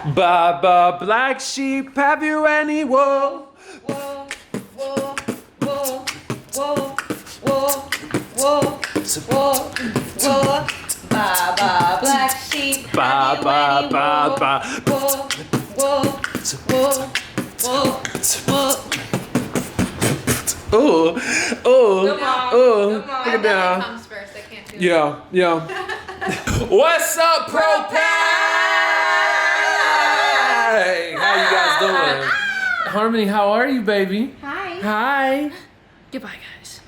Baba, black sheep, have you any wool? Wool, wool, wool, wool, wool, wool, wool, wool. Baba, black sheep, have you any wool? Wool, wool, wool, wool, wool. Ooh, ooh, Come on, ooh. come on. Look at that. Comes first. I can't do Yeah, yeah. What's up, Propane? How you guys doing? Harmony, how are you, baby? Hi. Hi. Goodbye, guys.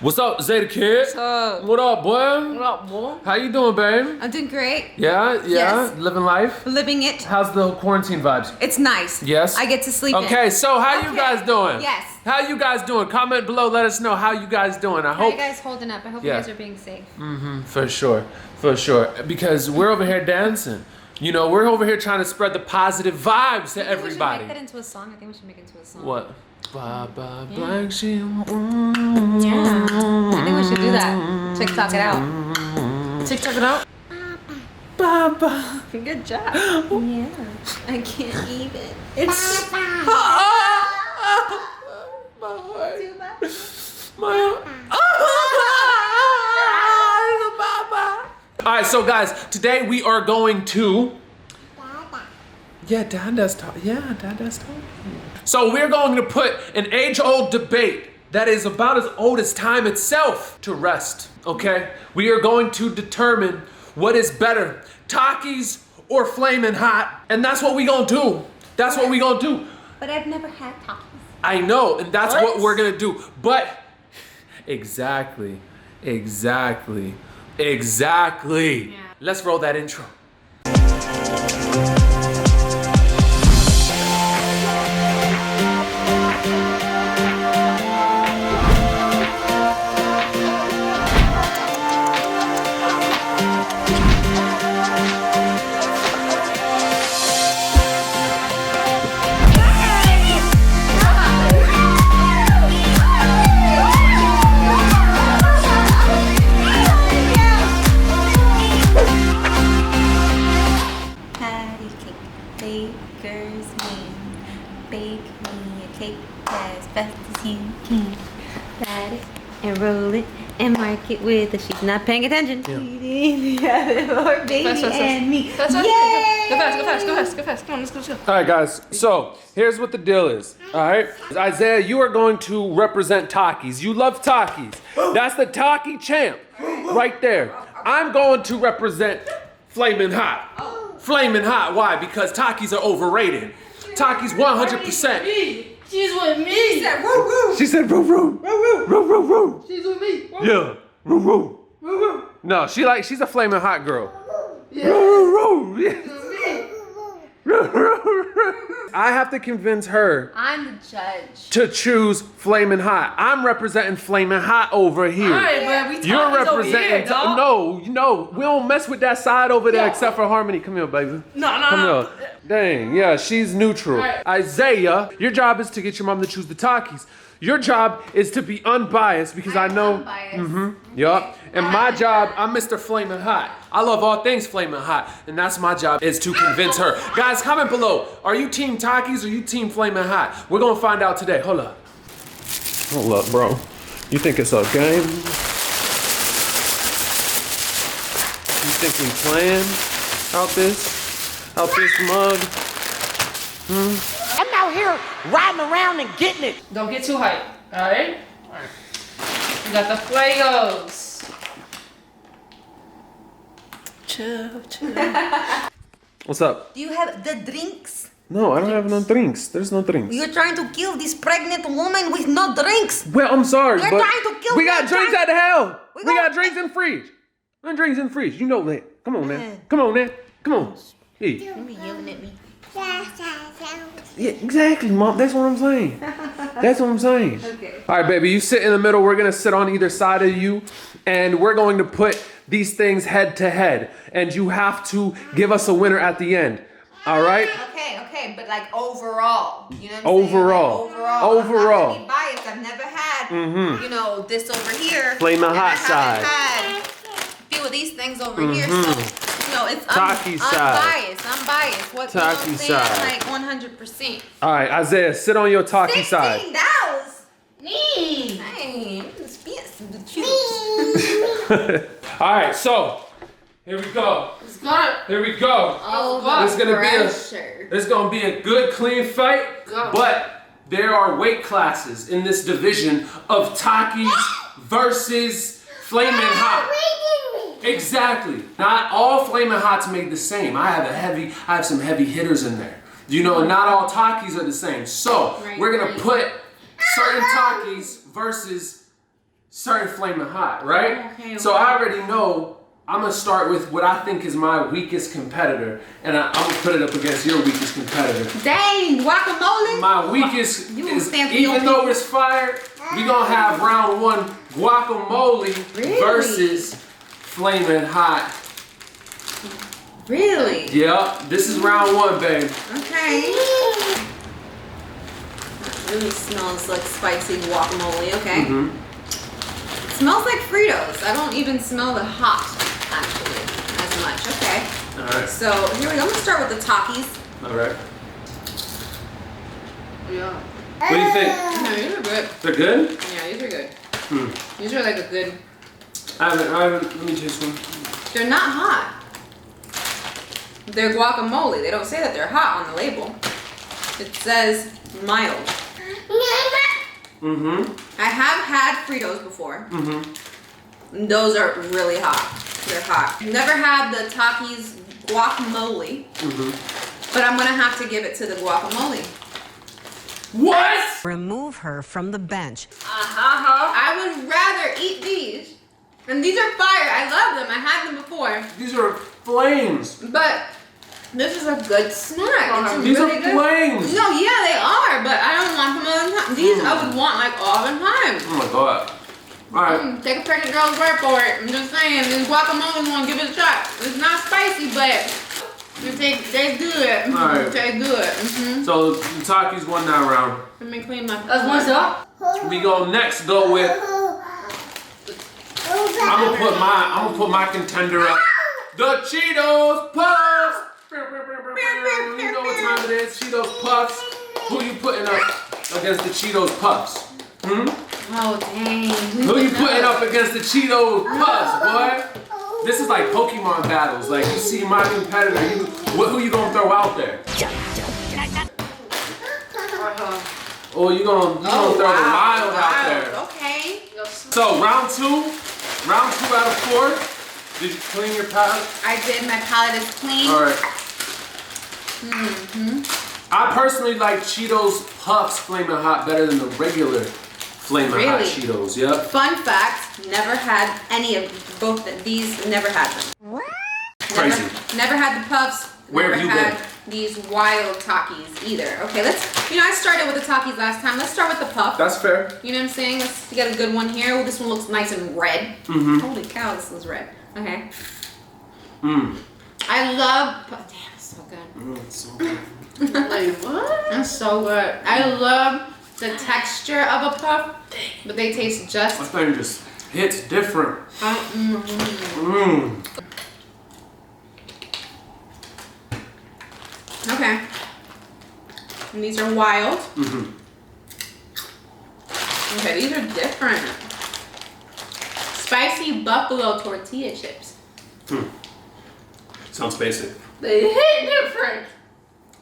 What's up, Zeta Kid? What's up? What up, boy? What up, boy? How you doing, babe? I'm doing great. Yeah, yeah. Yes. Living life. Living it. How's the quarantine vibes? It's nice. Yes? I get to sleep in. Okay, so how you guys doing? Yes. How you guys doing? Comment below, let us know how you guys doing. I How are hope you guys holding up? I hope Yeah. you guys are being safe. for sure. Because we're over here dancing. You know, we're over here trying to spread the positive vibes to I think everybody. We should make that into a song. I think we should make it into a song. What? Baba black sheep. Yeah. I think we should do that. TikTok it out. TikTok it out. Baba. Good job. Yeah. I can't even. It's My heart. too bad. My Baba. All right, so guys, today we are going to. Yeah, Dada's talking. Yeah, Dada's talking. So we're going to put an age-old debate that is about as old as time itself to rest, okay? We are going to determine what is better, Takis or Flammin' Hot, and that's what we gonna do. That's what we gonna do. But I've never had Takis. I know, and that's what What? we're gonna do. But, exactly. Yeah. Let's roll that intro. Patty cake, baker's man. Bake me a cake as fast as you can. Pat it and roll it and mark it with a she's not paying attention. Or baby and me. Yay! Go fast. Come on, let's go. All right, guys. So here's what the deal is. All right, Isaiah, you are going to represent Takis. You love Takis. That's the Taki champ, right there. I'm going to represent Flammin' Hot. Flammin' Hot. Why? Because Takis are overrated. Takis 100%. She's with me. She said, woo woo. She said, "Roo roo, Woo woo. roo roo roo." She's with me. Woo, Yeah, roo roo. woo woo. No, she's a Flammin' Hot girl. Yeah. Roo roo. Yeah. She's with me. I have to convince her I'm the judge. to choose Flammin' Hot. I'm representing Flammin' Hot over here. All right, man. We You're talking over representing. here, dog. No, we don't mess with that side over there Yeah. except for Harmony. Come here, baby. No. Come here. Dang, yeah, she's neutral. Right. Isaiah, your job is to get your mom to choose the Takis. Your job is to be unbiased because I know. Unbiased. Yup. And my job, I'm Mr. Flammin' Hot. I love all things Flammin' Hot, and that's my job is to convince her. Guys, comment below. Are you Team Takis or you Team Flammin' Hot? We're gonna find out today. Hold up. Hold up, bro. You think it's a game? You think we playing out this mug? I'm out here riding around and getting it. Don't get too hyped. All right. We got the FUEGOs. Chill. What's up? Do you have the drinks? No, I don't have no drinks. There's no drinks. You're trying to kill this pregnant woman with no drinks. Well, I'm sorry, You're but trying to kill we me. got drinks at the hell. We We got got- drinks in the fridge. And drinks in the fridge. You know that. Come on, man. Yeah. Come on, man. Come on. Hey. You're yelling at me. Yeah, exactly, Mom. That's what I'm saying. That's what I'm saying. Okay. All right, baby. You sit in the middle. We're gonna sit on either side of you, and we're going to put these things head to head, and you have to give us a winner at the end. All right? Okay, but like overall, you know what I'm Overall. saying? Like, overall. Overall. I'm not gonna be biased. I've never had, you know, this over here. Flammin' and Hot I side. haven't had a few of these things over here, so No, it's Takis side. unbiased. What Takis you side. saying, like 100%. All right, Isaiah, sit on your Taki side. $16. Me. Dang, it's cute. All right, so here we go. Let's go. Here we go. Oh, This is gonna pressure. This is gonna be a good, clean fight. Go. But there are weight classes in this division of Takis versus Flammin' Hot. Exactly. Not all Flammin' Hots make the same. I have some heavy hitters in there. You know, not all Takis are the same. So we're gonna put certain Takis versus certain Flammin' Hot, right? Okay, so I already know I'm gonna start with what I think is my weakest competitor, and I'm gonna put it up against your weakest competitor. Dang, guacamole. My weakest You is, stand for even your though it's fire, we gonna have round one guacamole versus Flammin' Hot. Really? Yep, this is round one, babe. Okay. That really smells like spicy guacamole, okay? Mm-hmm. Smells like Fritos. I don't even smell the hot, actually, as much. Okay. All right. So here we go. I'm gonna start with the Takis. All right. Yeah. What do you think? No, these are good. They're good? Yeah, these are good. Hmm. These are like a good. I haven't. Let me taste one. They're not hot. They're guacamole. They don't say that they're hot on the label. It says mild. Mm-hmm. I have had Fritos before. Mm-hmm. Those are really hot. They're hot. Never had the Takis guacamole, Mm-hmm. but I'm gonna have to give it to the guacamole. What? Remove her from the bench. I would rather eat these. And these are fire. I love them. I had them before. These are flames. But this is a good snack. It's These really are good. flames. No, yeah, they are, but I don't want them all the time. These I would want like all the time. Oh my god. All right. Take a pregnant girl's word for it. I'm just saying, this guacamole one, give it a shot. It's not spicy, but they good. All right. They good. So the Takis won that round. Let me clean my. That's one up. We go next. Go with. I'm gonna put my contender up. The Cheetos Puffs. You know what time it is? Cheetos Puffs. Who you putting up against the Cheetos Puffs? Hmm? Oh dang. Who you putting up against the Cheetos Puffs, boy? This is like Pokemon battles. Like you see my competitor, who you gonna throw out there? Oh, you gonna throw the wild out there. Okay. So round two out of 4. Did you clean your palate? I did. My palate is clean. All right. I personally like Cheetos Puffs Flamin' Hot better than the regular Flamin' Hot Really? Cheetos. Yep. Fun fact: never had any of both of these. Never had them. Crazy. Never had the puffs. Where never have you had been? these wild Takis either. Okay, I started with the Takis last time. Let's start with the puff. That's fair. You know what I'm saying? Let's get a good one here. Oh, this one looks nice and red. Holy cow, this is red. Okay. I love. Damn, it's so good. It's so good. Like what? That's so good. I love the texture of a puff, but they taste just. That thing just hits different. Okay. And these are wild. Okay, these are different. Spicy buffalo tortilla chips. Sounds basic. They hit different.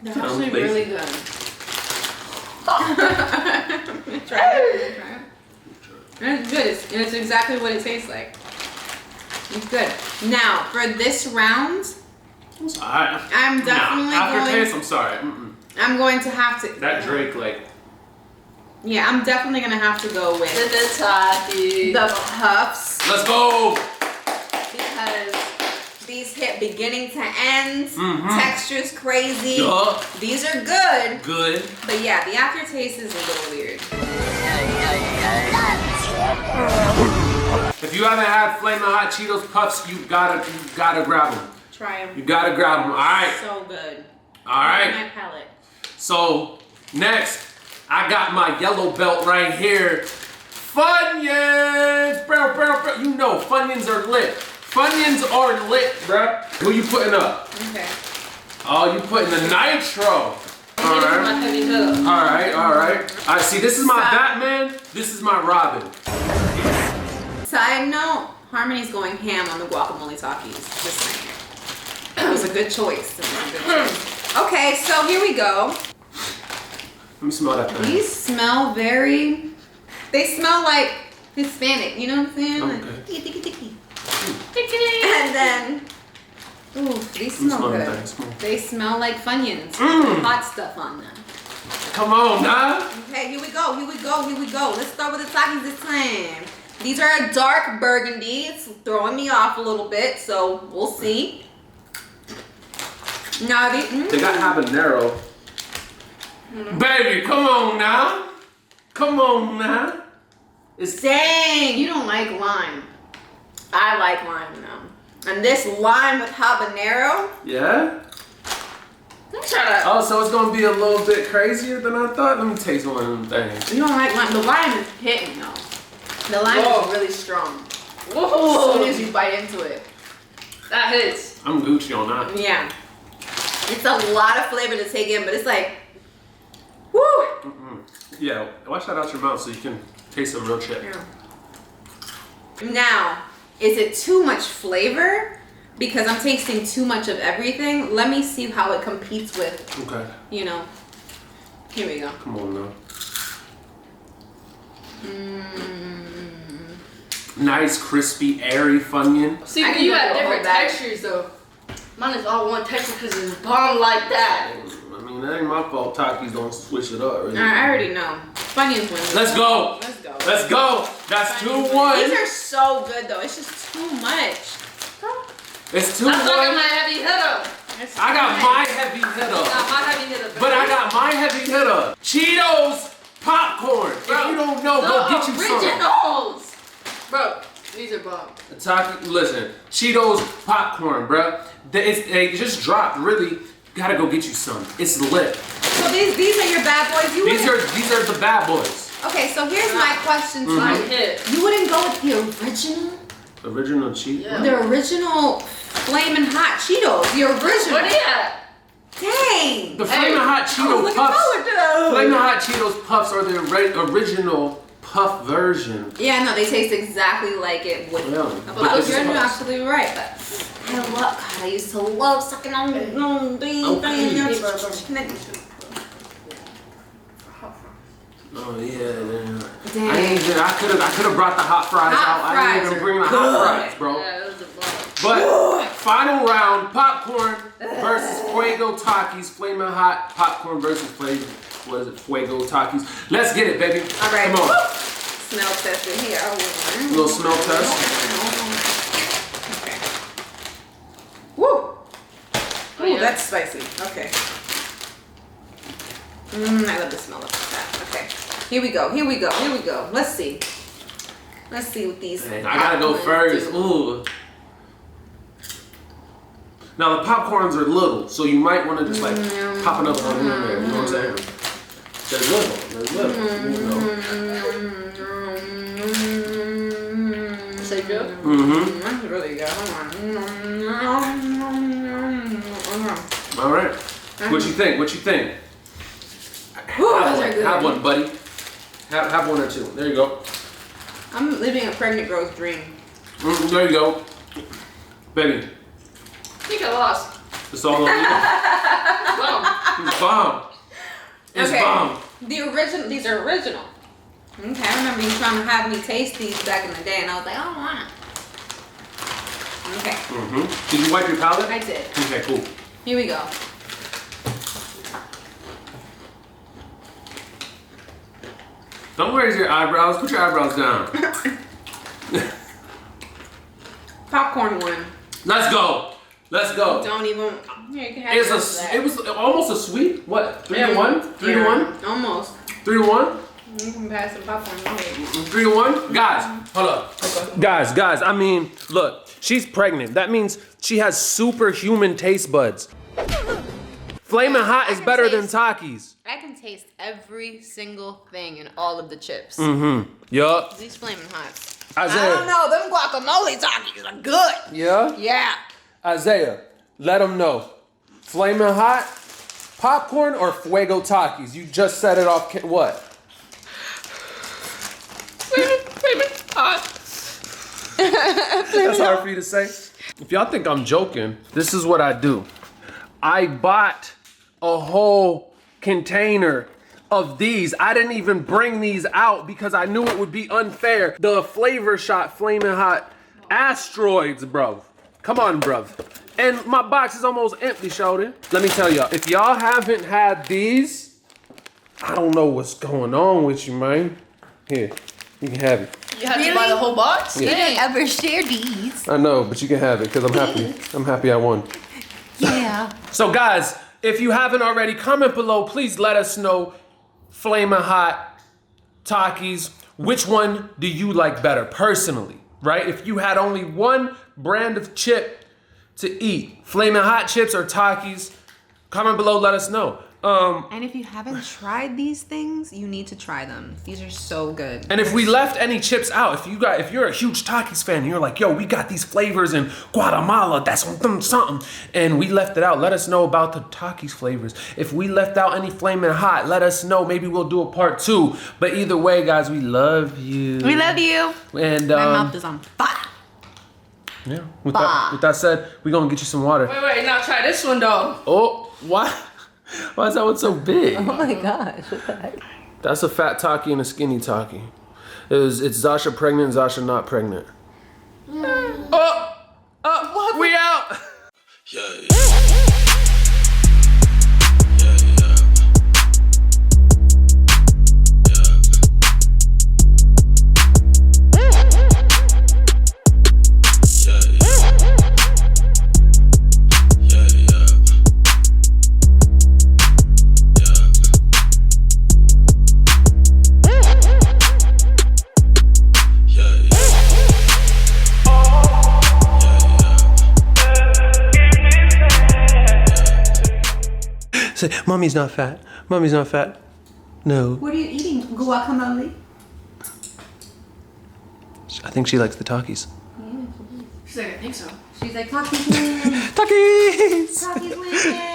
They're Sounds actually basic. really good. Try it. And it's good. It's exactly what it tastes like. It's good. Now, for this round, It's alright. I'm definitely Aftertaste, I'm sorry. I'm going to have to. That Drake, like. Yeah, I'm definitely going to have to go with The Takis. the puffs. Let's go! Because these hit beginning to end. Texture's crazy. Yup. These are good. Good. But yeah, the aftertaste is a little weird. If you haven't had Flammin' Hot Cheetos Puffs, you gotta grab them. Try them. You gotta grab them. Alright. So good. Alright. My palate. So, next, I got my yellow belt right here. Funyuns! You know, Funyuns are lit. Funyuns are lit, bruh. Who you putting up? Okay. Oh, you putting the nitro. All My right. heavy hitter. All right. All right. All right. See, this is my Stop. Batman. This is my Robin. Side note, Harmony's going ham on the guacamole Takis. Just saying. It was a good choice. It was a good choice. Okay, so here we go. Let me smell that thing. These smell very, they smell like Hispanic, you know what I'm saying? Like, Okay. tiki, tiki, tiki. And then, ooh, these Let me smell smell that good. thing. Smell. They smell like Funyuns with hot stuff on them. Come on, nah. Okay, here we go, here we go, here we go. Let's start with the Takis this time. These are a dark burgundy. It's throwing me off a little bit, so we'll see. Now They got habanero. Baby, come on now. Come on now. It's dang, you don't like lime. I like lime now. And this lime with habanero. yeah. Shut up. Oh, so it's gonna be a little bit crazier than I thought. Let me taste one of them things. You don't like lime. The lime is hitting though. The lime Whoa. is really strong. Whoa. As soon as you bite into it. That hits. I'm Gucci on that. Yeah. It's a lot of flavor to take in, but it's like, woo. Yeah, wash that out your mouth so you can taste a real chip. Yeah. Now, is it too much flavor? Because I'm tasting too much of everything. Let me see how it competes with, Okay. you know. Here we go. Come on now. Nice, crispy, airy Funyun. See, I but can you go got for a different whole bag. textures though. Mine is all one texture because it's bomb like that. I mean, that ain't my fault. Takis don't switch it up. Really. I already know. Funyuns win. Let's go. Let's go. Let's go. That's Funyuns 2-1. win. These are so good though. It's just too much. It's 2-1. That's like my heavy hitter. I got my heavy hitter. Not my heavy hitter. But I got my heavy hitter. Cheetos popcorn. If you don't know, go get you some. originals. Bro, these are bomb. Listen, Cheetos popcorn, bruh. They just dropped. Really, gotta go get you some. It's lit. So these are your bad boys. You These wouldn't- are the bad boys. Okay, so here's my question to My you. hit. You wouldn't go with the original? Original Cheetos. Yeah. The original Flammin' Hot Cheetos. The original. Where they at? Dang. The Flammin' Hot I'm Cheeto looking puffs. forward to those. Flammin' Hot Cheetos puffs are the original puff version. Yeah, no, they taste exactly like it would. Yeah, But but this is you're puffs. absolutely right. But I love. God, I used to love sucking on these things. Oh yeah. Dang. I could have brought the hot fries Hot out. I didn't fries even are bring the hot good. fries, bro. Yeah, it was a bomb. But final round, popcorn versus Fuego Takis. Flaming hot popcorn versus Fuego Takis. Let's get it, baby. All right. Come on. Woo. Smell test in here. Little smell test. Okay. Woo. Oh, Ooh, yeah. that's spicy. Okay. I love the smell of that. Okay. Here we go. Here we go. Here we go. Let's see. Let's see what these. I gotta go popcorns first. do. Ooh. Now the popcorns are little, so you might want to just like pop another one in there. You know what I'm saying? They're little. They're little. You know. Say good? Mm-hmm. That's really good. Hold on. All right. What you think? What you think? Whew, Have those one. are good. Have one, buddy. Have one or two. There you go. I'm living a pregnant girl's dream. There you go. Baby, I think I lost. it's all on you. Bomb. It's bomb. It's Okay. bomb. The original. These are original. Okay, I remember you trying to have me taste these back in the day, and I was like, I don't want it. Okay, Mm-hmm. Did you wipe your palate? I did. Okay, cool. Here we go. Don't raise your eyebrows. Put your eyebrows down. Popcorn one. Let's go. Let's go. Don't even. Here, you can have It's the rest of that. it was almost a sweet. What? 3-1? 3-1? Yeah, almost. 3-1? You can pass some popcorn. Go ahead. 3-1? Guys, hold up. Guys, I mean, look, she's pregnant. That means she has superhuman taste buds. Flamin' Hot is better than Takis. I can taste every single thing in all of the chips. Mm-hmm. Yup. These Flammin' Hots. I Isaiah. don't know. Them guacamole Takis are good. Yeah? Yeah. Isaiah, let them know. Flammin' hot popcorn or Fuego Takis? You just set it off. What? Flammin' hot. That's hard for you to say. If y'all think I'm joking, this is what I do. I bought a whole container of these. I didn't even bring these out because I knew it would be unfair. The Flavor Shot Flammin' Hot Asteroids, bro. Come on, bruv. And my box is almost empty, shorty. Let me tell y'all, if y'all haven't had these, I don't know what's going on with you, man. Here, you can have it. You have to buy the whole box? You didn't ever share these. I know, but you can have it because I'm happy. I'm happy I won. Yeah. So guys, if you haven't already, comment below. Please let us know, Flammin' Hot Takis, which one do you like better personally, right? If you had only one brand of chip to eat, Flammin' Hot chips or Takis, comment below, let us know. And if you haven't tried these things, you need to try them. These are so good. And if we left any chips out, if you're a huge Takis fan and you're like, yo, we got these flavors in Guatemala, that's something, and we left it out, let us know about the Takis flavors. If we left out any Flammin' Hot, let us know. Maybe we'll do a part 2. But either way, guys, we love you. We love you. And My mouth is on fire. yeah. With that said, we're gonna get you some water. Wait, now try this one though. Oh, why? Why is that one so big? Oh my gosh, what the heck? That's a fat Taki and a skinny Taki. It's Zasha pregnant, Zasha not pregnant. Oh, we out. Say, mommy's not fat. Mommy's not fat. No. What are you eating? Guacamole? I think she likes the Takis. She's like, I think so. She's like, Takis win. Takis! Takis win.